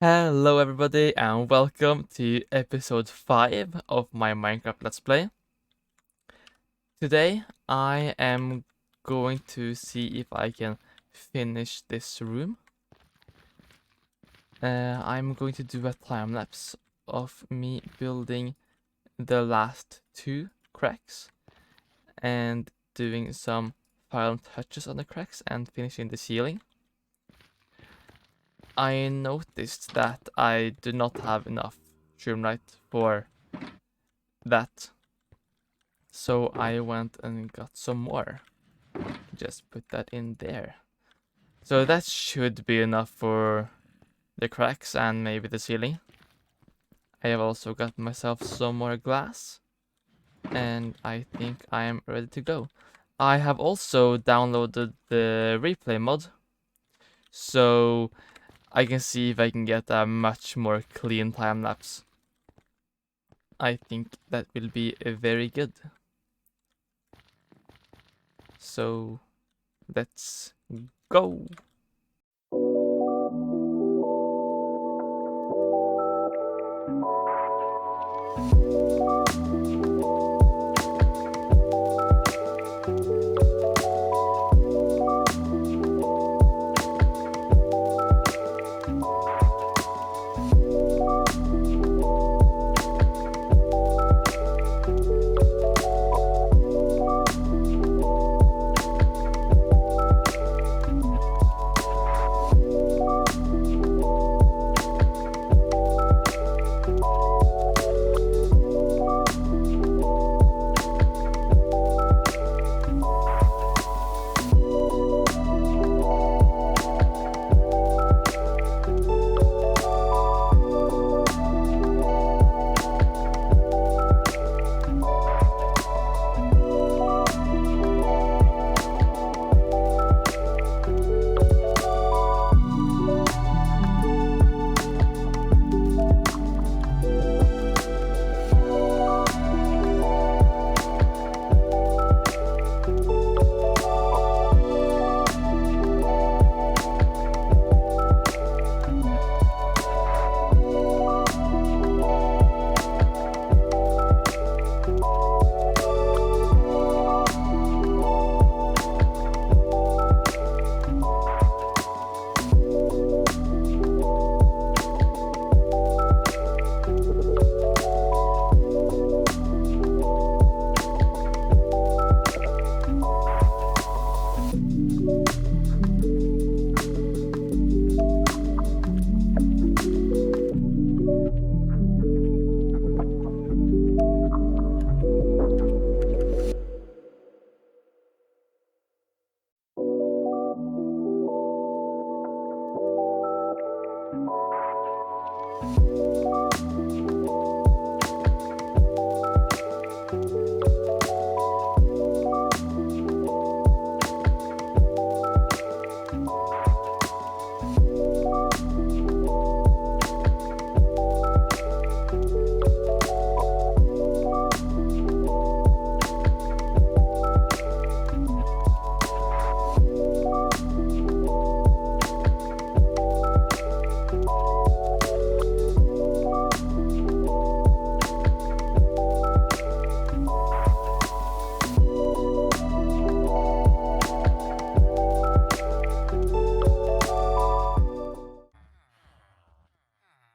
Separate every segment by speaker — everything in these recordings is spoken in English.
Speaker 1: Hello everybody and welcome to episode 5 of my Minecraft Let's Play. Today I am going to see if I can finish this room. I'm going to do a time lapse of me building the last 2 cracks and doing some final touches on the cracks and finishing the ceiling. I noticed that I do not have enough Shroomlight for that. So I went and got some more. Just put that in there. So that should be enough for the cracks and maybe the ceiling. I have also got myself some more glass. And I think I am ready to go. I have also downloaded the replay mod. So I can see if I can get a much more clean time lapse. I think that will be very good. So let's go.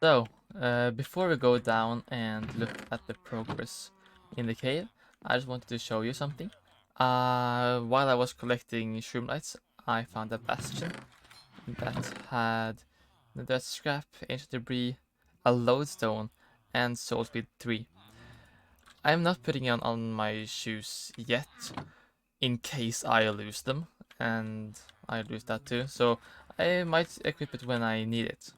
Speaker 1: So, before we go down and look at the progress in the cave, I just wanted to show you something. While I was collecting shroomlights, I found a bastion that had the scrap, ancient debris, a lodestone, and soul speed 3. I'm not putting it on my shoes yet, in case I lose them, and I lose that too, so I might equip it when I need it.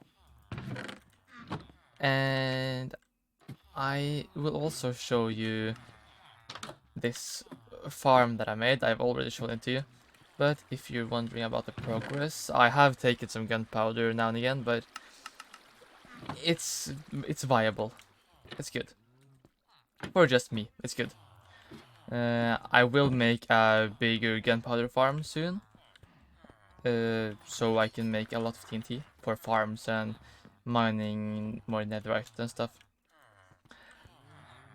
Speaker 1: And I will also show you this farm that I made. I've already shown it to you. But if you're wondering about the progress, I have taken some gunpowder now and again, but it's viable. It's good. For just me, it's good. I will make a bigger gunpowder farm soon. So I can make a lot of TNT for farms and mining more netherite and stuff.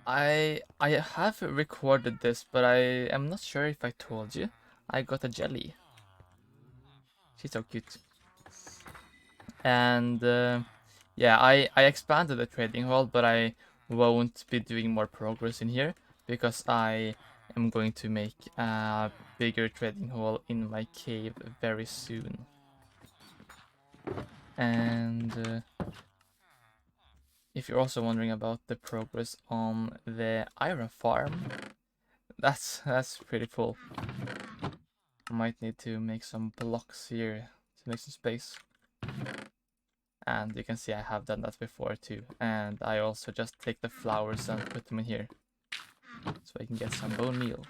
Speaker 1: I have recorded this, but I am not sure if I told you. I got a jelly. She's so cute. And yeah, I expanded the trading hall, but I won't be doing more progress in here because I am going to make a bigger trading hall in my cave very soon. And if you're also wondering about the progress on the iron farm, that's pretty full. I might need to make some blocks here to make some space. And you can see I have done that before too. And I also just take the flowers and put them in here, so I can get some bone meal.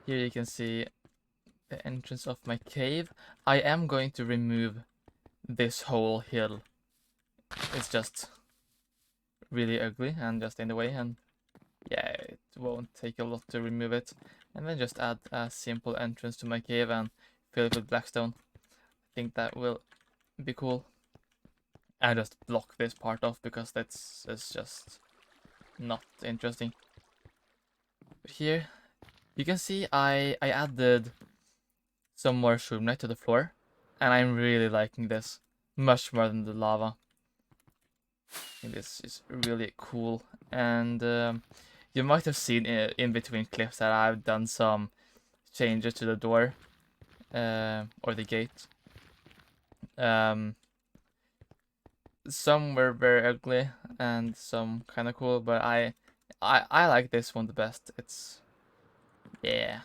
Speaker 1: Here you can see the entrance of my cave. I am going to remove this whole hill. It's just really ugly and just in the way, and yeah, it won't take a lot to remove it. And then just add a simple entrance to my cave and fill it with blackstone. I think that will be cool. I just block this part off because it's just not interesting. But here, you can see I added some more shroomlight to the floor, and I'm really liking this much more than the lava. I think this is really cool, and you might have seen in between clips that I've done some changes to the door or the gate. Some were very ugly and some kind of cool, but I like this one the best. Yeah,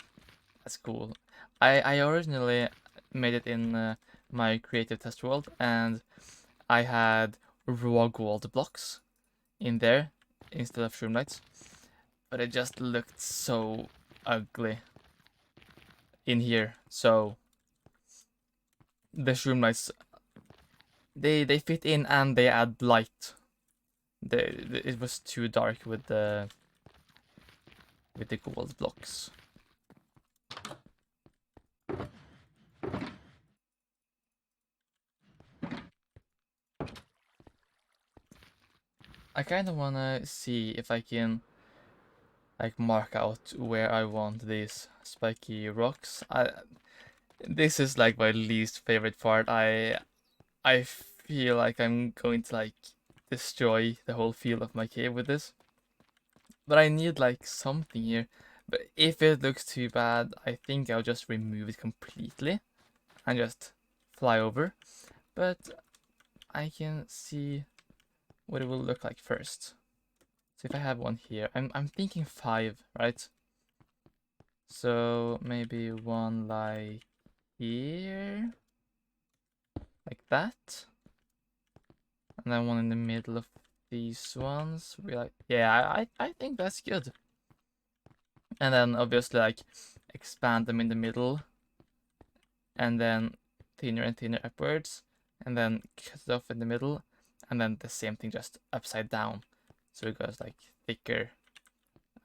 Speaker 1: that's cool. I originally made it in my creative test world, and I had raw gold blocks in there instead of shroomlights, but it just looked so ugly in here. So the shroomlights, they fit in and they add light. It was too dark with the gold blocks. I kind of wanna see if I can like mark out where I want these spiky rocks. This is like my least favorite part. I feel like I'm going to like destroy the whole feel of my cave with this. But I need like something here. But if it looks too bad, I think I'll just remove it completely and just fly over. But I can see what it will look like first. So if I have one here, I'm thinking 5, right? So maybe one like here, like that, and then one in the middle of these ones. Yeah, I think that's good. And then obviously like expand them in the middle, and then thinner and thinner upwards, and then cut it off in the middle, and then the same thing just upside down, so it goes like thicker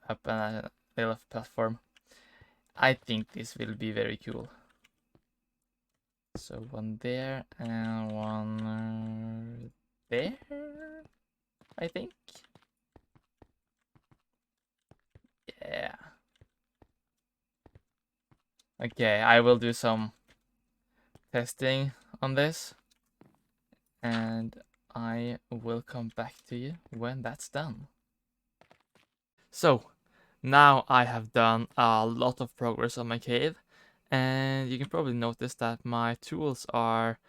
Speaker 1: up and a little platform. I think this will be very cool. So one there and one there, I think. Yeah. Okay, I will do some testing on this, and I will come back to you when that's done. So, now I have done a lot of progress on my cave, and you can probably notice that my tools are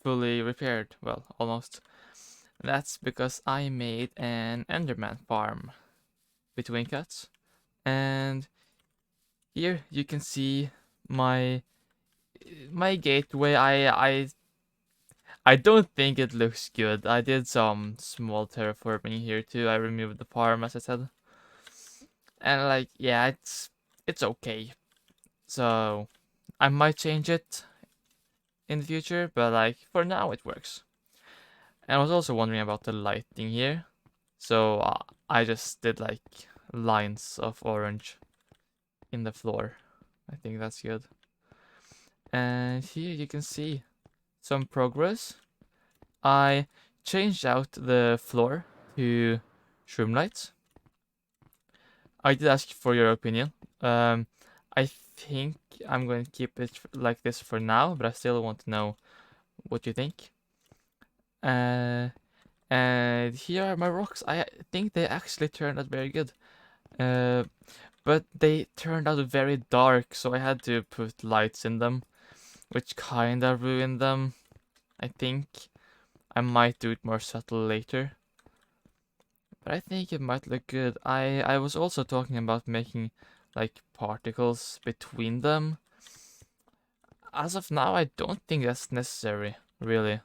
Speaker 1: fully repaired. Well, almost. That's because I made an Enderman farm between cuts, and here you can see my gateway. I don't think it looks good. I did some small terraforming here too. I removed the farm, as I said, and like yeah, it's okay. So I might change it in the future, but like for now it works. And I was also wondering about the lighting here, so I just did like lines of orange in the floor. I think that's good. And here you can see some progress. I changed out the floor to Shroomlight. I did ask for your opinion. I think I'm going to keep it like this for now, but I still want to know what you think. And here are my rocks. I think they actually turned out very good. But they turned out very dark, so I had to put lights in them, which kinda ruined them. I think I might do it more subtle later. But I think it might look good. I was also talking about making like particles between them. As of now, I don't think that's necessary, really.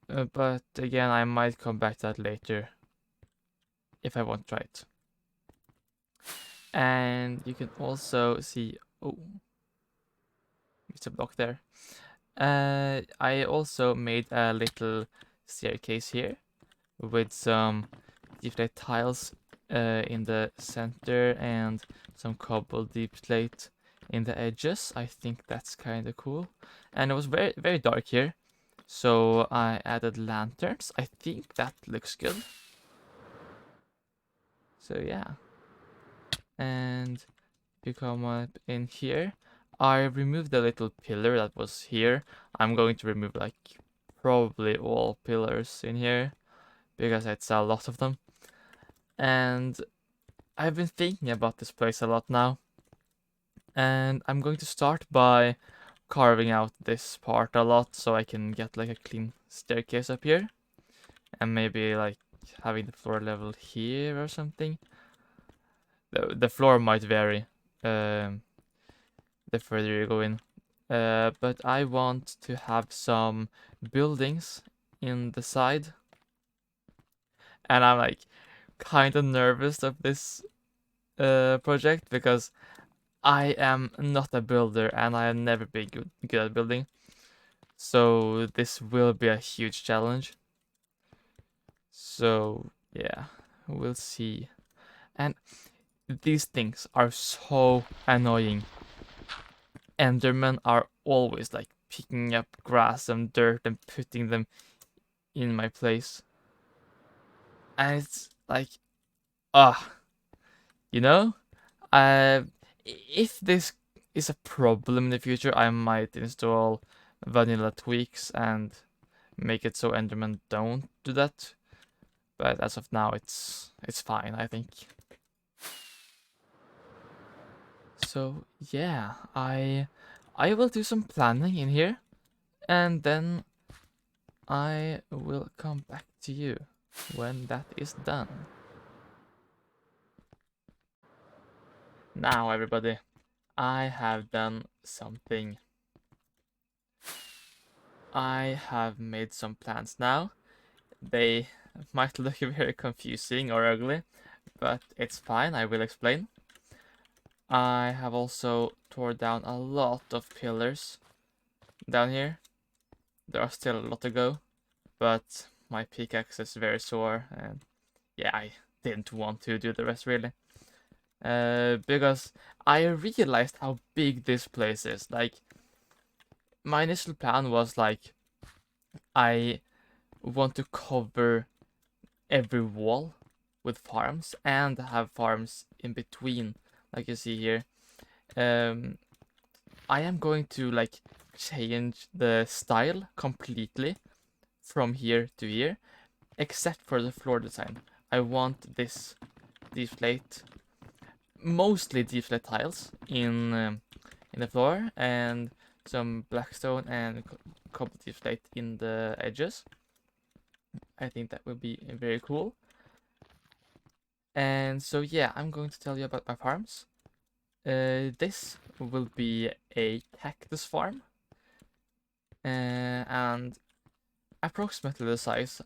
Speaker 1: But again, I might come back to that later if I want to try it. And you can also see, oh, it's a block there. I also made a little staircase here with some deep tiles in the center and some cobbled deep slate in the edges. I think that's kind of cool. And it was very, very dark here, so I added lanterns. I think that looks good. So yeah. And if you come up in here, I removed the little pillar that was here. I'm going to remove like probably all pillars in here because it's a lot of them. And I've been thinking about this place a lot now. And I'm going to start by carving out this part a lot so I can get like a clean staircase up here. And maybe like having the floor level here or something. The floor might vary the further you go in. But I want to have some buildings in the side. And I'm like kind of nervous of this project because I am not a builder and I have never been good at building. So this will be a huge challenge. So yeah, we'll see. And these things are so annoying. Endermen are always like picking up grass and dirt and putting them in my place. And it's like, you know? If this is a problem in the future, I might install vanilla tweaks and make it so Enderman don't do that. But as of now, it's fine, I think. So yeah, I will do some planning in here, and then I will come back to you when that is done. Now, everybody, I have done something. I have made some plans now. They might look very confusing or ugly, but it's fine, I will explain. I have also torn down a lot of pillars down here. There are still a lot to go, but my pickaxe is very sore, and yeah, I didn't want to do the rest really. Because I realized how big this place is. Like, my initial plan was like, I want to cover every wall with farms and have farms in between, like you see here. I am going to like change the style completely from here to here, except for the floor design. I want this deflate, mostly deflate tiles in the floor, and some blackstone and cobble deflate in the edges. I think that would be very cool. And so yeah, I'm going to tell you about my farms. This will be a cactus farm. And approximately the size.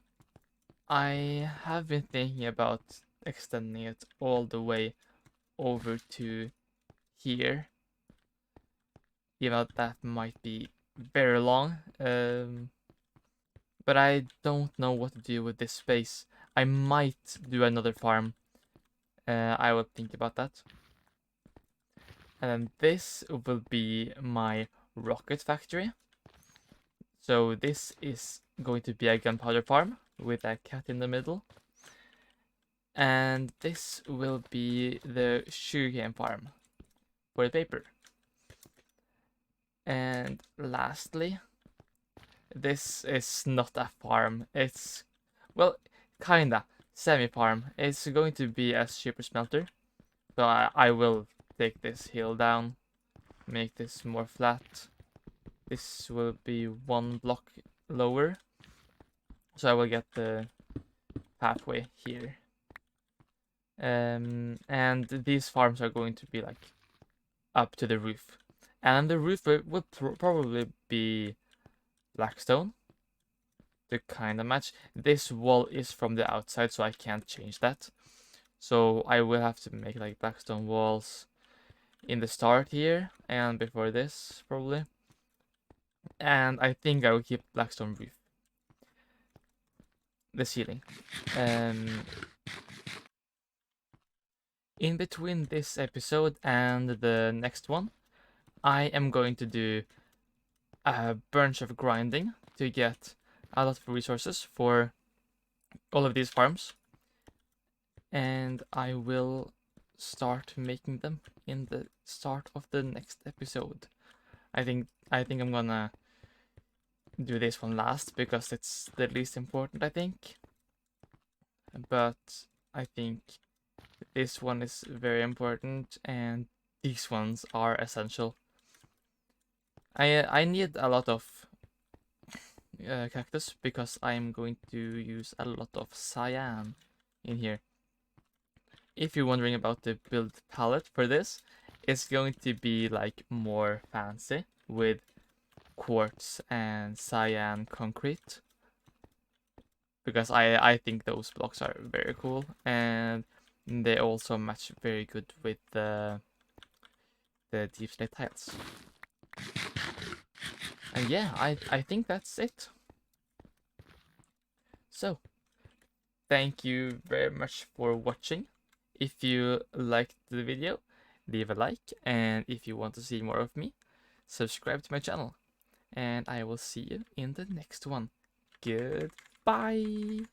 Speaker 1: I have been thinking about extending it all the way over to here. Even though that might be very long. But I don't know what to do with this space. I might do another farm. I will think about that. And then this will be my rocket factory. So this is going to be a gunpowder farm with a cat in the middle. And this will be the sugarcane farm for the paper. And lastly, this is not a farm. It's, well, kinda semi-farm. It's going to be a super smelter. So I will take this hill down, make this more flat. This will be 1 block lower. So I will get the pathway here. And these farms are going to be like up to the roof. And the roof will probably be blackstone to kind of match. This wall is from the outside, so I can't change that. So I will have to make like blackstone walls in the start here and before this probably. And I think I will keep blackstone roof. The ceiling. In between this episode and the next one, I am going to do a bunch of grinding to get a lot of resources for all of these farms. And I will start making them in the start of the next episode. I think I'm gonna do this one last because it's the least important, I think. But I think this one is very important and these ones are essential. I need a lot of cactus because I'm going to use a lot of cyan in here. If you're wondering about the build palette for this, it's going to be like more fancy with quartz and cyan concrete, because I think those blocks are very cool and they also match very good with the deep slate tiles. And yeah, I think that's it. So, thank you very much for watching. If you liked the video, leave a like, and if you want to see more of me, subscribe to my channel. And I will see you in the next one. Goodbye!